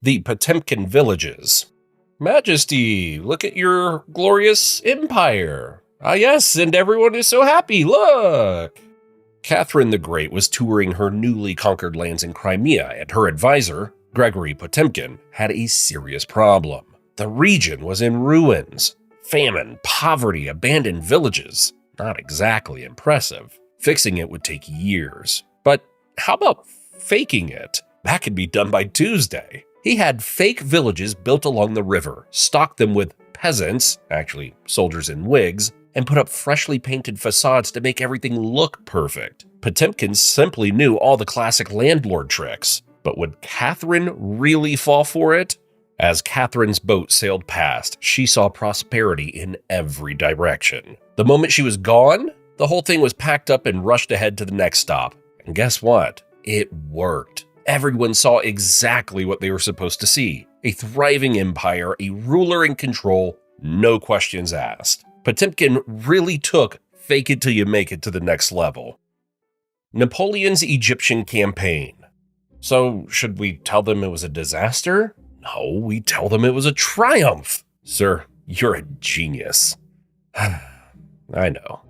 The Potemkin Villages. Majesty, look at your glorious empire. Ah yes, and everyone is so happy, look! Catherine the Great was touring her newly conquered lands in Crimea, and her advisor, Gregory Potemkin, had a serious problem. The region was in ruins. Famine, poverty, abandoned villages. Not exactly impressive. Fixing it would take years. But how about faking it? That could be done by Tuesday. He had fake villages built along the river, stocked them with peasants, actually soldiers in wigs, and put up freshly painted facades to make everything look perfect. Potemkin simply knew all the classic landlord tricks. But would Catherine really fall for it? As Catherine's boat sailed past, she saw prosperity in every direction. The moment she was gone, the whole thing was packed up and rushed ahead to the next stop. And guess what? It worked. Everyone saw exactly what they were supposed to see. A thriving empire, a ruler in control, no questions asked. Potemkin really took fake it till you make it to the next level. Napoleon's Egyptian campaign. So should we tell them it was a disaster? No, we tell them it was a triumph. Sir, you're a genius. I know.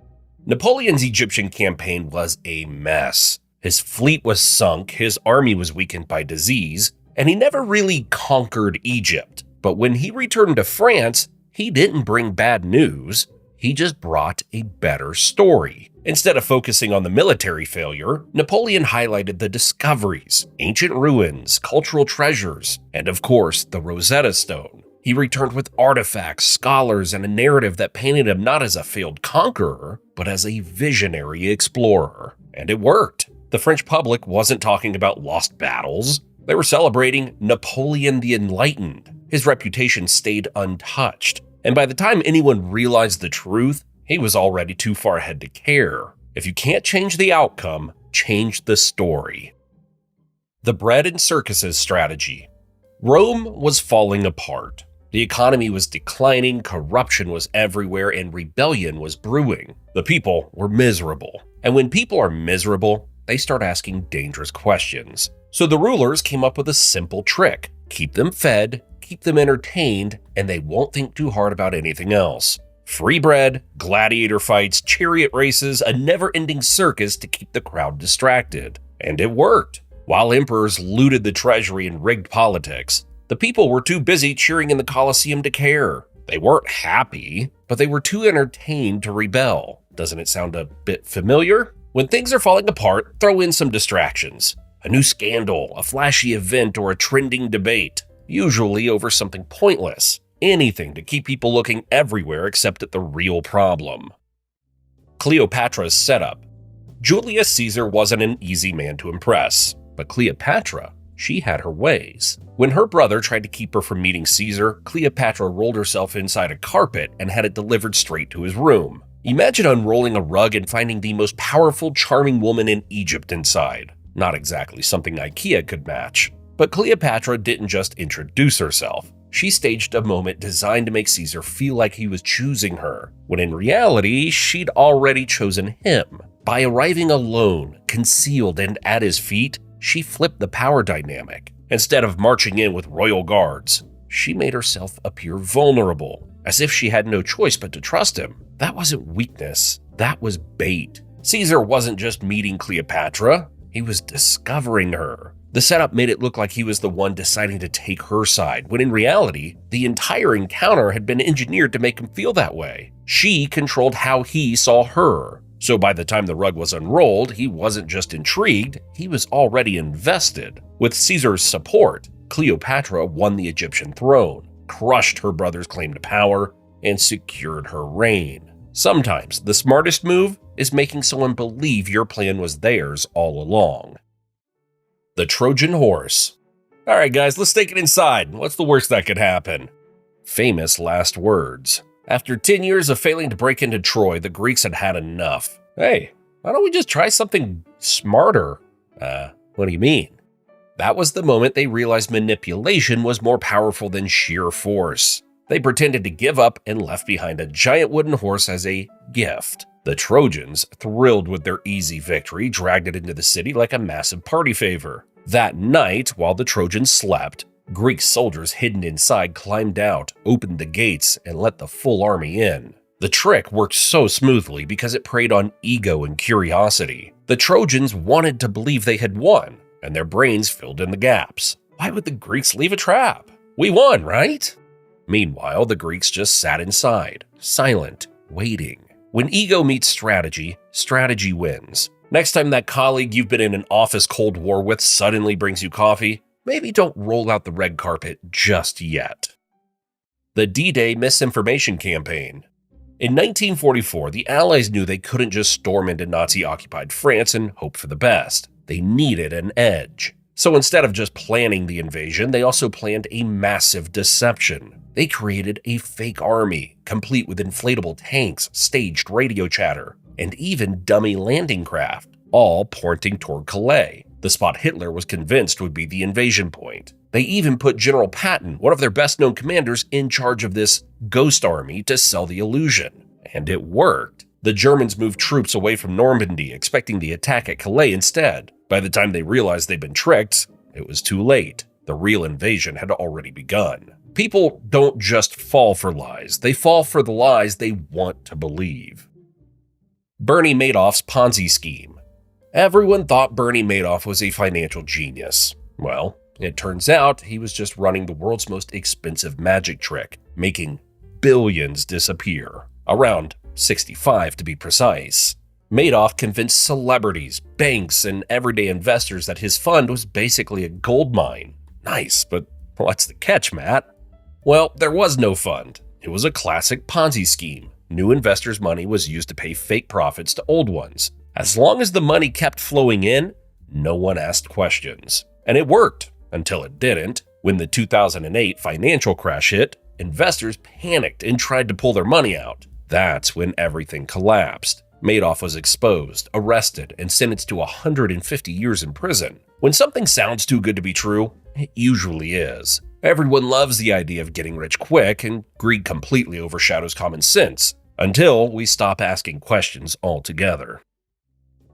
Napoleon's Egyptian campaign was a mess. His fleet was sunk, his army was weakened by disease, and he never really conquered Egypt. But when he returned to France, he didn't bring bad news, he just brought a better story. Instead of focusing on the military failure, Napoleon highlighted the discoveries, ancient ruins, cultural treasures, and of course, the Rosetta Stone. He returned with artifacts, scholars, and a narrative that painted him not as a failed conqueror, but as a visionary explorer. And it worked. The French public wasn't talking about lost battles. They were celebrating Napoleon the Enlightened. His reputation stayed untouched. And by the time anyone realized the truth, he was already too far ahead to care. If you can't change the outcome, change the story. The bread and circuses strategy. Rome was falling apart. The economy was declining, corruption was everywhere, and rebellion was brewing. The people were miserable. And when people are miserable, they start asking dangerous questions. So the rulers came up with a simple trick. Keep them fed, keep them entertained, and they won't think too hard about anything else. Free bread, gladiator fights, chariot races, a never-ending circus to keep the crowd distracted. And it worked. While emperors looted the treasury and rigged politics, the people were too busy cheering in the Colosseum to care. They weren't happy, but they were too entertained to rebel. Doesn't it sound a bit familiar? When things are falling apart, throw in some distractions. A new scandal, a flashy event, or a trending debate, usually over something pointless. Anything to keep people looking everywhere except at the real problem. Cleopatra's setup. Julius Caesar wasn't an easy man to impress, but Cleopatra, she had her ways. When her brother tried to keep her from meeting Caesar, Cleopatra rolled herself inside a carpet and had it delivered straight to his room. Imagine unrolling a rug and finding the most powerful, charming woman in Egypt inside. Not exactly something IKEA could match. But Cleopatra didn't just introduce herself. She staged a moment designed to make Caesar feel like he was choosing her, when in reality, she'd already chosen him. By arriving alone, concealed, and at his feet, she flipped the power dynamic. Instead of marching in with royal guards, she made herself appear vulnerable, as if she had no choice but to trust him. That wasn't weakness, that was bait. Caesar wasn't just meeting Cleopatra, he was discovering her. The setup made it look like he was the one deciding to take her side, when in reality, the entire encounter had been engineered to make him feel that way. She controlled how he saw her. So by the time the rug was unrolled, he wasn't just intrigued, he was already invested. With Caesar's support, Cleopatra won the Egyptian throne, crushed her brother's claim to power, and secured her reign. Sometimes the smartest move is making someone believe your plan was theirs all along. The Trojan Horse. All right, guys, let's take it inside. What's the worst that could happen? Famous last words. After 10 years of failing to break into Troy, the Greeks had had enough. Hey, why don't we just try something smarter? What do you mean? That was the moment they realized manipulation was more powerful than sheer force. They pretended to give up and left behind a giant wooden horse as a gift. The Trojans, thrilled with their easy victory, dragged it into the city like a massive party favor. That night, while the Trojans slept, Greek soldiers hidden inside climbed out, opened the gates, and let the full army in. The trick worked so smoothly because it preyed on ego and curiosity. The Trojans wanted to believe they had won, and their brains filled in the gaps. Why would the Greeks leave a trap? We won, right? Meanwhile, the Greeks just sat inside, silent, waiting. When ego meets strategy, strategy wins. Next time that colleague you've been in an office Cold War with suddenly brings you coffee, maybe don't roll out the red carpet just yet. The D-Day Misinformation Campaign. In 1944, the Allies knew they couldn't just storm into Nazi-occupied France and hope for the best. They needed an edge. So instead of just planning the invasion, they also planned a massive deception. They created a fake army, complete with inflatable tanks, staged radio chatter, and even dummy landing craft, all pointing toward Calais, the spot Hitler was convinced would be the invasion point. They even put General Patton, one of their best-known commanders, in charge of this ghost army to sell the illusion. And it worked. The Germans moved troops away from Normandy, expecting the attack at Calais instead. By the time they realized they'd been tricked, it was too late. The real invasion had already begun. People don't just fall for lies. They fall for the lies they want to believe. Bernie Madoff's Ponzi scheme. Everyone thought Bernie Madoff was a financial genius. Well, it turns out he was just running the world's most expensive magic trick, making billions disappear. Around 65 to be precise. Madoff convinced celebrities, banks, and everyday investors that his fund was basically a gold mine. Nice, but what's the catch, Matt? Well, there was no fund. It was a classic Ponzi scheme. New investors' money was used to pay fake profits to old ones. As long as the money kept flowing in, no one asked questions. And it worked, until it didn't. When the 2008 financial crash hit, investors panicked and tried to pull their money out. That's when everything collapsed. Madoff was exposed, arrested, and sentenced to 150 years in prison. When something sounds too good to be true, it usually is. Everyone loves the idea of getting rich quick, and greed completely overshadows common sense, until we stop asking questions altogether.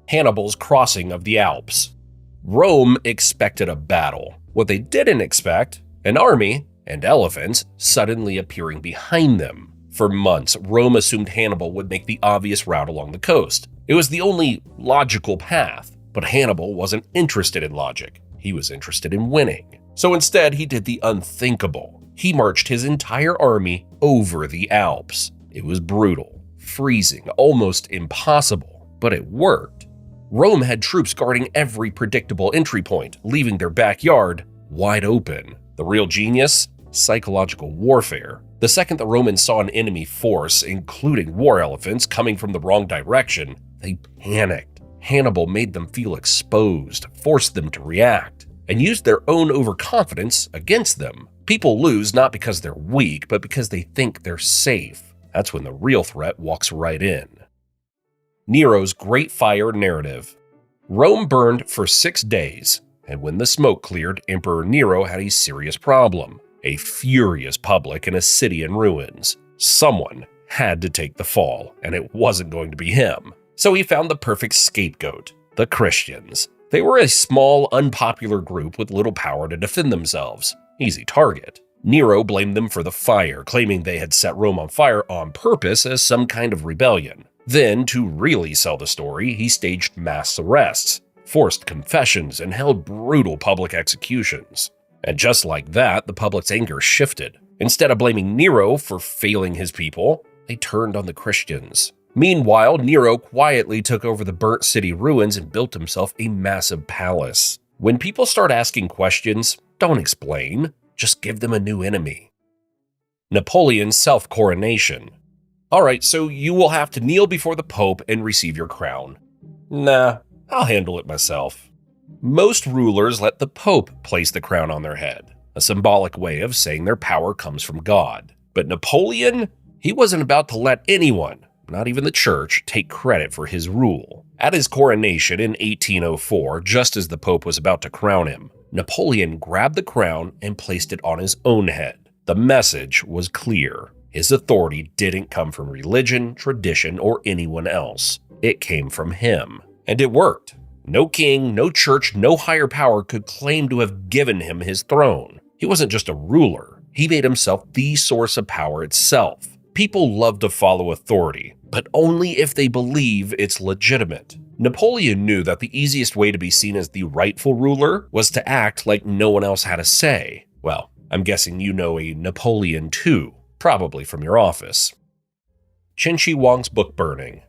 Hannibal's crossing of the Alps. Rome expected a battle. What they didn't expect, an army and elephants suddenly appearing behind them. For months, Rome assumed Hannibal would make the obvious route along the coast. It was the only logical path, but Hannibal wasn't interested in logic. He was interested in winning. So instead, he did the unthinkable. He marched his entire army over the Alps. It was brutal, freezing, almost impossible, but it worked. Rome had troops guarding every predictable entry point, leaving their backyard wide open. The real genius? Psychological warfare. The second the Romans saw an enemy force, including war elephants, coming from the wrong direction, they panicked. Hannibal made them feel exposed, forced them to react, and used their own overconfidence against them. People lose not because they're weak, but because they think they're safe. That's when the real threat walks right in. Nero's Great Fire Narrative. Rome burned for 6 days, and when the smoke cleared, Emperor Nero had a serious problem. A furious public in a city in ruins. Someone had to take the fall, and it wasn't going to be him. So he found the perfect scapegoat, the Christians. They were a small, unpopular group with little power to defend themselves. Easy target. Nero blamed them for the fire, claiming they had set Rome on fire on purpose as some kind of rebellion. Then, to really sell the story, he staged mass arrests, forced confessions, and held brutal public executions. And just like that, the public's anger shifted. Instead of blaming Nero for failing his people, they turned on the Christians. Meanwhile, Nero quietly took over the burnt city ruins and built himself a massive palace. When people start asking questions, don't explain, just give them a new enemy. Napoleon's Self-Coronation. Alright, so you will have to kneel before the Pope and receive your crown. Nah, I'll handle it myself. Most rulers let the Pope place the crown on their head, a symbolic way of saying their power comes from God. But Napoleon? He wasn't about to let anyone, not even the church, take credit for his rule. At his coronation in 1804, just as the Pope was about to crown him, Napoleon grabbed the crown and placed it on his own head. The message was clear. His authority didn't come from religion, tradition, or anyone else. It came from him. And it worked. No king, no church, no higher power could claim to have given him his throne. He wasn't just a ruler, he made himself the source of power itself. People love to follow authority, but only if they believe it's legitimate. Napoleon knew that the easiest way to be seen as the rightful ruler was to act like no one else had a say. Well, I'm guessing you know a Napoleon too, probably from your office. Huang's book burning.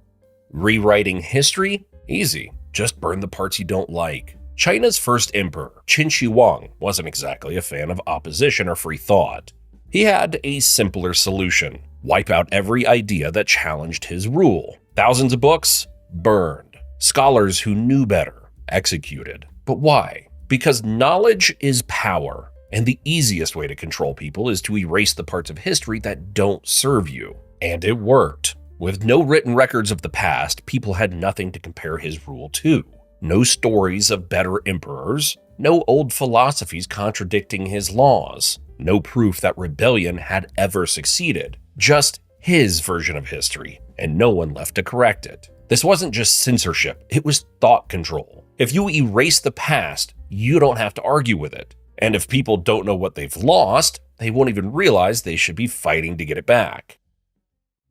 Rewriting history? Easy. Just burn the parts you don't like. China's first emperor, Huang, wasn't exactly a fan of opposition or free thought. He had a simpler solution: wipe out every idea that challenged his rule. Thousands of books? Burned. Scholars who knew better? Executed. But why? Because knowledge is power, and the easiest way to control people is to erase the parts of history that don't serve you. And it worked. With no written records of the past, people had nothing to compare his rule to. No stories of better emperors, no old philosophies contradicting his laws, no proof that rebellion had ever succeeded, just his version of history, and no one left to correct it. This wasn't just censorship, it was thought control. If you erase the past, you don't have to argue with it. And if people don't know what they've lost, they won't even realize they should be fighting to get it back.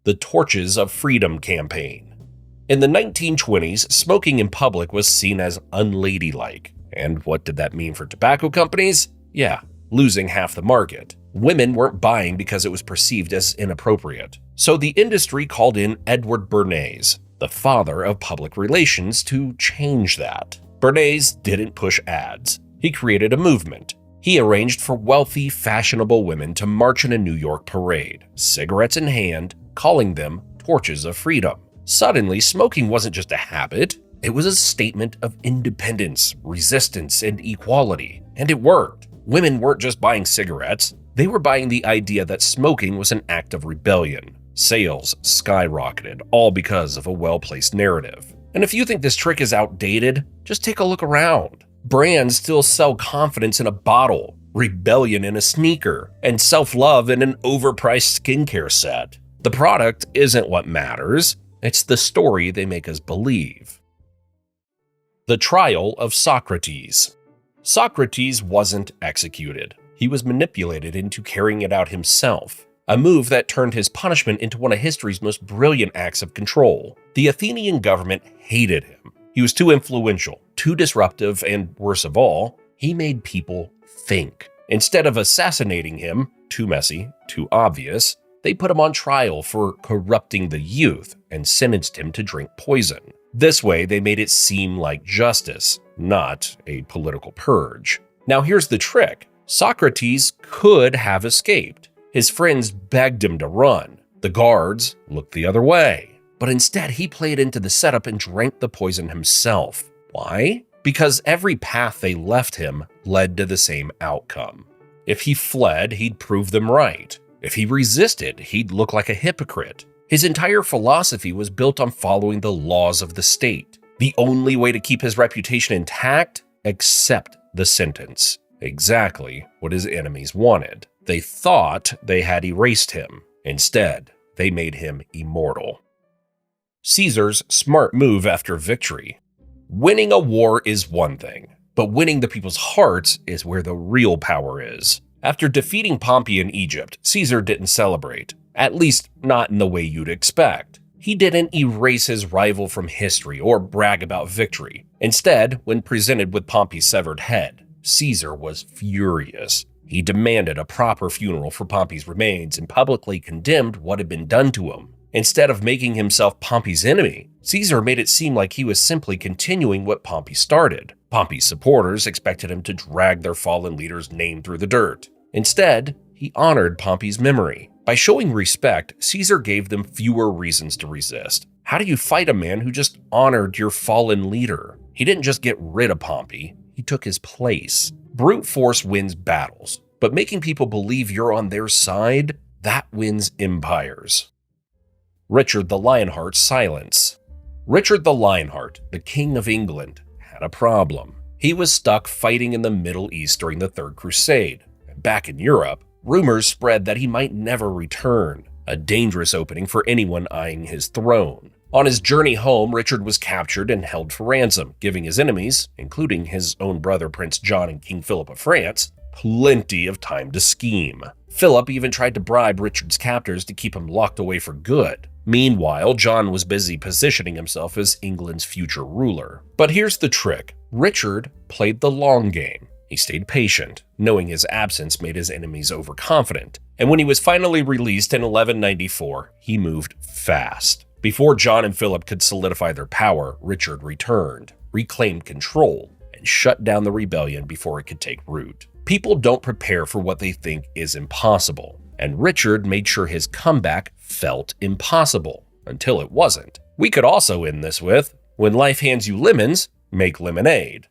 The Torches of Freedom campaign. In the 1920s, smoking in public was seen as unladylike. And what did that mean for tobacco companies? Yeah, losing half the market. Women weren't buying because it was perceived as inappropriate. So the industry called in Edward Bernays, the father of public relations, to change that. Bernays didn't push ads. He created a movement. He arranged for wealthy, fashionable women to march in a New York parade, cigarettes in hand, calling them Torches of Freedom. Suddenly, smoking wasn't just a habit, it was a statement of independence, resistance, and equality. And it worked. Women weren't just buying cigarettes, they were buying the idea that smoking was an act of rebellion. Sales skyrocketed, all because of a well-placed narrative. And if you think this trick is outdated, just take a look around. Brands still sell confidence in a bottle, rebellion in a sneaker, and self-love in an overpriced skincare set. The product isn't what matters, it's the story they make us believe. The Trial of Socrates. Socrates wasn't executed. He was manipulated into carrying it out himself, a move that turned his punishment into one of history's most brilliant acts of control. The Athenian government hated him. He was too influential, too disruptive, and worst of all, he made people think. Instead of assassinating him, too messy, too obvious, they put him on trial for corrupting the youth and sentenced him to drink poison. This way, they made it seem like justice, not a political purge. Now here's the trick. Socrates could have escaped. His friends begged him to run. The guards looked the other way. But instead, he played into the setup and drank the poison himself. Why? Because every path they left him led to the same outcome. If he fled, he'd prove them right. If he resisted, he'd look like a hypocrite. His entire philosophy was built on following the laws of the state. The only way to keep his reputation intact? Accept the sentence. Exactly what his enemies wanted. They thought they had erased him. Instead, they made him immortal. Caesar's smart move after victory. Winning a war is one thing, but winning the people's hearts is where the real power is. After defeating Pompey in Egypt, Caesar didn't celebrate, at least not in the way you'd expect. He didn't erase his rival from history or brag about victory. Instead, when presented with Pompey's severed head, Caesar was furious. He demanded a proper funeral for Pompey's remains and publicly condemned what had been done to him. Instead of making himself Pompey's enemy, Caesar made it seem like he was simply continuing what Pompey started. Pompey's supporters expected him to drag their fallen leader's name through the dirt. Instead, he honored Pompey's memory. By showing respect, Caesar gave them fewer reasons to resist. How do you fight a man who just honored your fallen leader? He didn't just get rid of Pompey, he took his place. Brute force wins battles, but making people believe you're on their side, that wins empires. Richard the Lionheart's silence. Richard the Lionheart, the King of England, had a problem. He was stuck fighting in the Middle East during the Third Crusade. Back in Europe, rumors spread that he might never return, a dangerous opening for anyone eyeing his throne. On his journey home, Richard was captured and held for ransom, giving his enemies, including his own brother Prince John and King Philip of France, plenty of time to scheme. Philip even tried to bribe Richard's captors to keep him locked away for good. Meanwhile, John was busy positioning himself as England's future ruler. But here's the trick. Richard played the long game. He stayed patient, knowing his absence made his enemies overconfident. And when he was finally released in 1194, he moved fast. Before John and Philip could solidify their power, Richard returned, reclaimed control, and shut down the rebellion before it could take root. People don't prepare for what they think is impossible, and Richard made sure his comeback felt impossible, until it wasn't. We could also end this with, when life hands you lemons, make lemonade.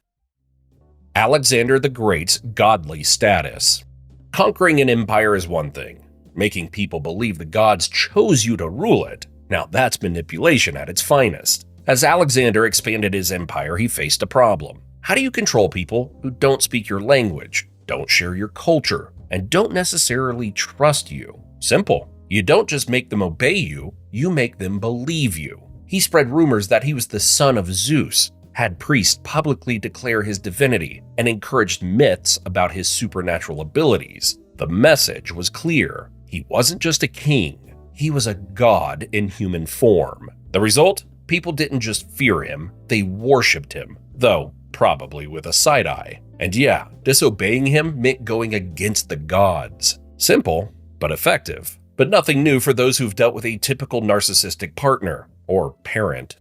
Alexander the Great's godly status. Conquering an empire is one thing. Making people believe the gods chose you to rule it, now that's manipulation at its finest. As Alexander expanded his empire, he faced a problem. How do you control people who don't speak your language, don't share your culture, and don't necessarily trust you? Simple. You don't just make them obey you, you make them believe you. He spread rumors that he was the son of Zeus, had priests publicly declare his divinity, and encouraged myths about his supernatural abilities. The message was clear. He wasn't just a king, he was a god in human form. The result? People didn't just fear him, they worshipped him, though probably with a side eye. And yeah, disobeying him meant going against the gods. Simple, but effective. But nothing new for those who've dealt with a typical narcissistic partner or parent.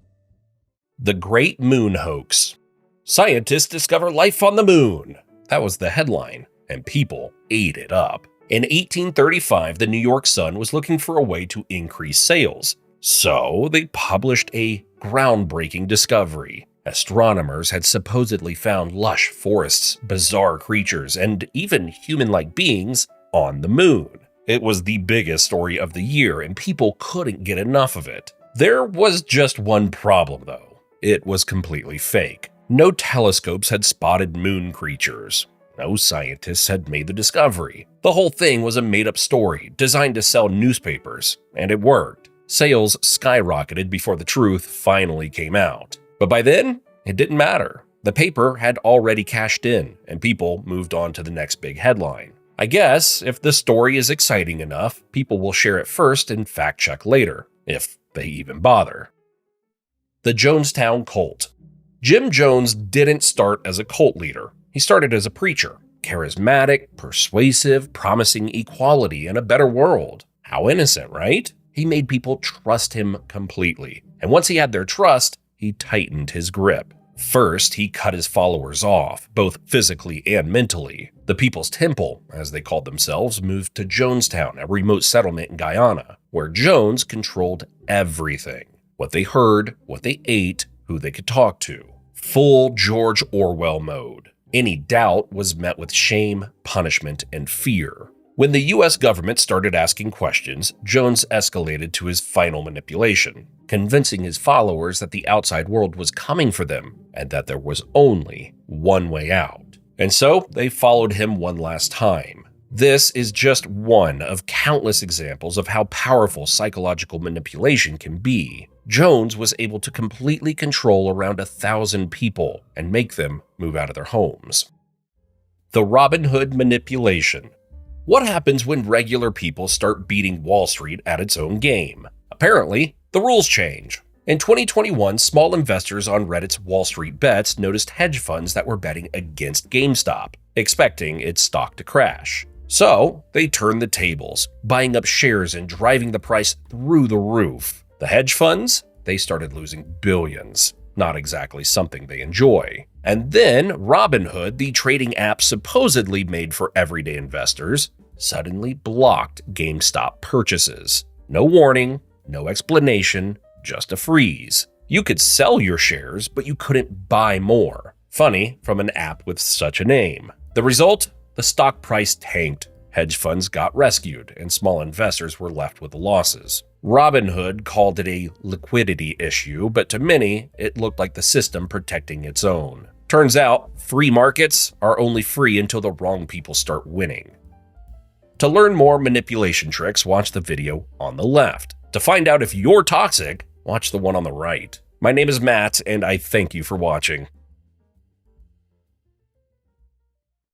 The Great Moon Hoax. Scientists discover life on the moon. That was the headline, and people ate it up. In 1835, the New York Sun was looking for a way to increase sales. So they published a groundbreaking discovery. Astronomers had supposedly found lush forests, bizarre creatures, and even human-like beings on the moon. It was the biggest story of the year, and people couldn't get enough of it. There was just one problem, though. It was completely fake. No telescopes had spotted moon creatures. No scientists had made the discovery. The whole thing was a made-up story designed to sell newspapers, and it worked. Sales skyrocketed before the truth finally came out. But by then, it didn't matter. The paper had already cashed in, and people moved on to the next big headline. I guess if the story is exciting enough, people will share it first and fact-check later, if they even bother. The Jonestown Cult. Jim Jones didn't start as a cult leader. He started as a preacher. Charismatic, persuasive, promising equality and a better world. How innocent, right? He made people trust him completely. And once he had their trust, he tightened his grip. First, he cut his followers off, both physically and mentally. The People's Temple, as they called themselves, moved to Jonestown, a remote settlement in Guyana, where Jones controlled everything. What they heard, what they ate, who they could talk to. Full George Orwell mode. Any doubt was met with shame, punishment, and fear. When the US government started asking questions, Jones escalated to his final manipulation, convincing his followers that the outside world was coming for them and that there was only one way out. And so they followed him one last time. This is just one of countless examples of how powerful psychological manipulation can be. Jones was able to completely control around 1,000 people and make them move out of their homes. The Robinhood Manipulation. What happens when regular people start beating Wall Street at its own game? Apparently, the rules change. In 2021, small investors on Reddit's Wall Street Bets noticed hedge funds that were betting against GameStop, expecting its stock to crash. So, they turned the tables, buying up shares and driving the price through the roof. The hedge funds? They started losing billions. Not exactly something they enjoy. And then Robinhood, the trading app supposedly made for everyday investors, suddenly blocked GameStop purchases. No warning, no explanation, just a freeze. You could sell your shares, but you couldn't buy more. Funny, from an app with such a name. The result? The stock price tanked. Hedge funds got rescued, and small investors were left with the losses. Robinhood called it a liquidity issue, but to many, it looked like the system protecting its own. Turns out, free markets are only free until the wrong people start winning. To learn more manipulation tricks, watch the video on the left. To find out if you're toxic, watch the one on the right. My name is Matt, and I thank you for watching.